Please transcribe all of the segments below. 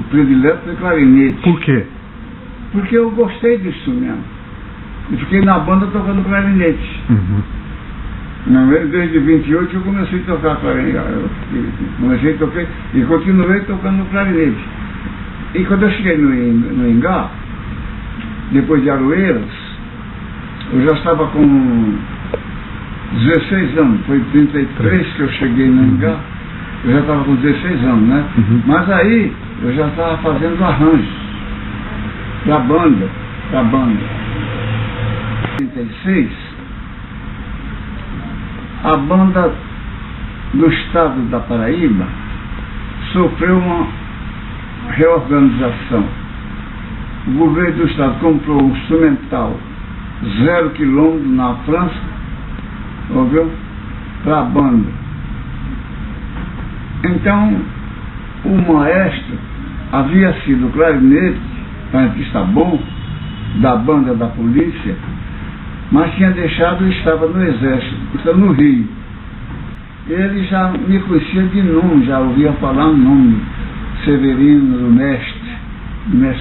predileto foi clarinete. Por quê? Porque eu gostei do instrumento. E fiquei na banda tocando clarinete. Desde 28 eu comecei a tocar clarinete. Comecei a tocar e continuei tocando clarinete. E quando eu cheguei no Ingá, depois de Aroeiras, eu já estava com 16 anos. Foi em 33 que eu cheguei no Ingá. Eu já estava com 16 anos, né? Mas aí eu já estava fazendo arranjos para a banda. Em 36, a banda do estado da Paraíba sofreu uma reorganização. O governo do estado comprou um instrumental 0 km na França, ouviu? Para a banda. Então, o maestro havia sido clarinetista bom da banda da polícia, mas tinha deixado e estava no exército, estava no Rio. Ele já me conhecia de nome, já ouvia falar o nome, Severino do Mestre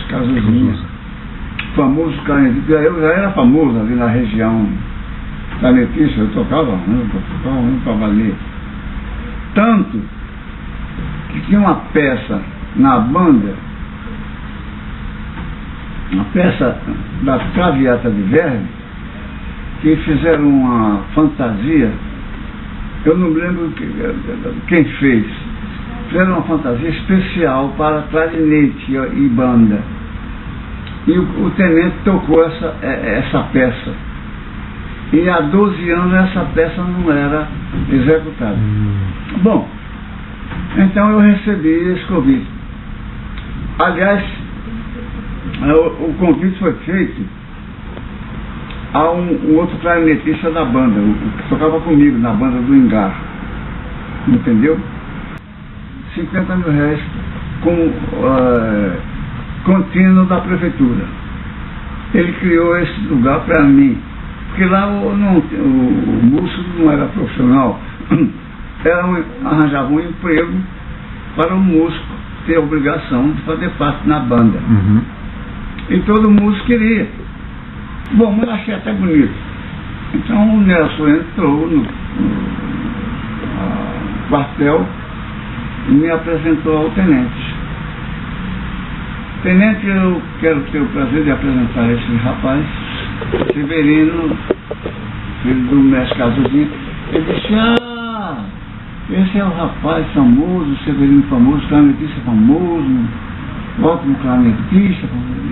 Cazuzinha, famoso clarinetista. Eu já era famoso ali na região clarinetista, eu tocava muito para valer. Tanto que tinha uma peça na banda, uma peça da Traviata de Verdi, que fizeram uma fantasia, eu não me lembro quem fez, fizeram uma fantasia especial para clarinete e banda. E o tenente tocou essa peça. E há 12 anos essa peça não era executada. Bom, então eu recebi esse convite. Aliás, o convite foi feito a um outro clarinetista da banda, que tocava comigo na banda do Ingá, entendeu? 50 mil reais contínuo da prefeitura. Ele criou esse lugar para mim, porque lá o músico não era profissional, arranjava um emprego para o músico ter a obrigação de fazer parte na banda. E todo músico queria. Bom, mas achei até bonito. Então o Nelson entrou no quartel e me apresentou ao tenente. Tenente, eu quero ter o prazer de apresentar esse rapaz, Severino, filho do Mestre Cazuzinha. Ele disse: esse é o rapaz famoso, Severino famoso, clarinetista famoso, ótimo clarinetista.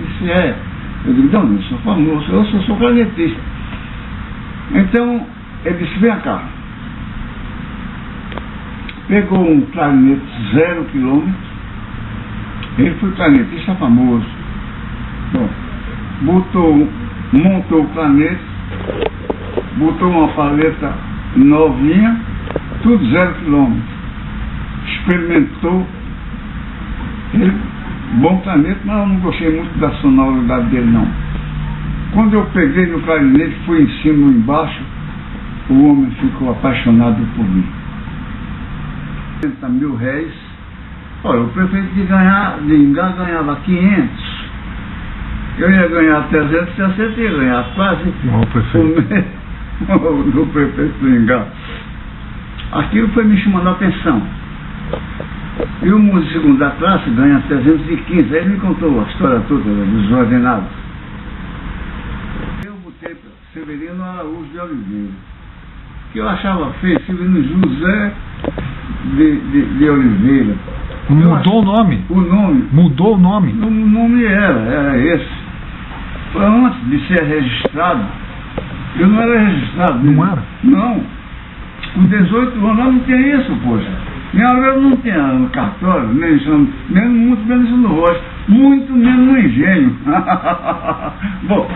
Isso é. Eu digo: não, eu sou famoso, eu sou clarinetista. Então, ele disse: vem cá. Pegou um clarinete 0 km, ele foi clarinetista famoso. Bom, montou o clarinete, botou uma paleta novinha, tudo 0 km. Experimentou. Ele, bom clarinete, mas eu não gostei muito da sonoridade dele, não. Quando eu peguei no clarinete, fui em cima ou embaixo, o homem ficou apaixonado por mim. 30 mil réis. Olha, o prefeito de Ingá ganhava 500. Eu ia ganhar 360 e ia ganhar quase o do prefeito de Ingá. Aquilo foi me chamando a atenção. E o músico de segunda classe ganha 315. Aí ele me contou a história toda dos ordenados. Eu botei Severino Araújo de Oliveira, que eu achava feio, Severino José de Oliveira. Mudou o nome? O nome. Mudou o nome? O nome era esse. Foi antes de ser registrado. Eu não era registrado. Não era? Não. Com 18 anos eu não tinha isso, poxa. Minha eu não tinha no cartório, muito menos no rosto, muito menos no engenho. Bom,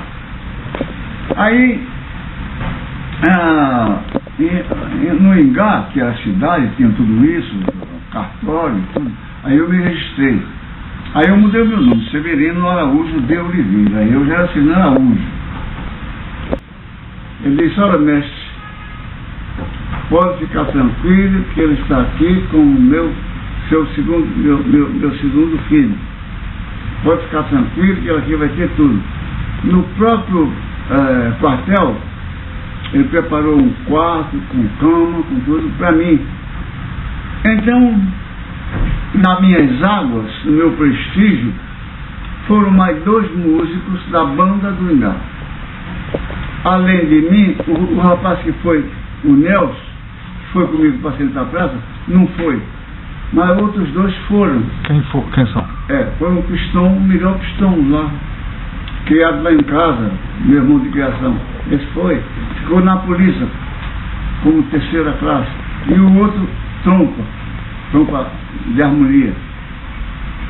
aí no Ingá, que era a cidade, tinha tudo isso, cartório e tudo, aí eu me registrei. Aí eu mudei o meu nome, Severino Araújo de Oliveira, aí eu já era Severino Araújo. Ele disse: olha, mestre, pode ficar tranquilo, que ele está aqui com o meu segundo filho. pode ficar tranquilo que aqui vai ter tudo. No próprio quartel, ele preparou um quarto, com cama, com tudo, para mim. Então, nas minhas águas, no meu prestígio, foram mais 2 músicos da banda do Ingá. Além de mim, o rapaz que foi, o Nelson, que foi comigo para sentar a praça, não foi. Mas outros 2 foram. Quem são? Foi um pistão, o melhor pistão lá, criado lá em casa, meu irmão de criação. Esse foi, ficou na polícia, como 3ª classe. E o outro, trompa de harmonia.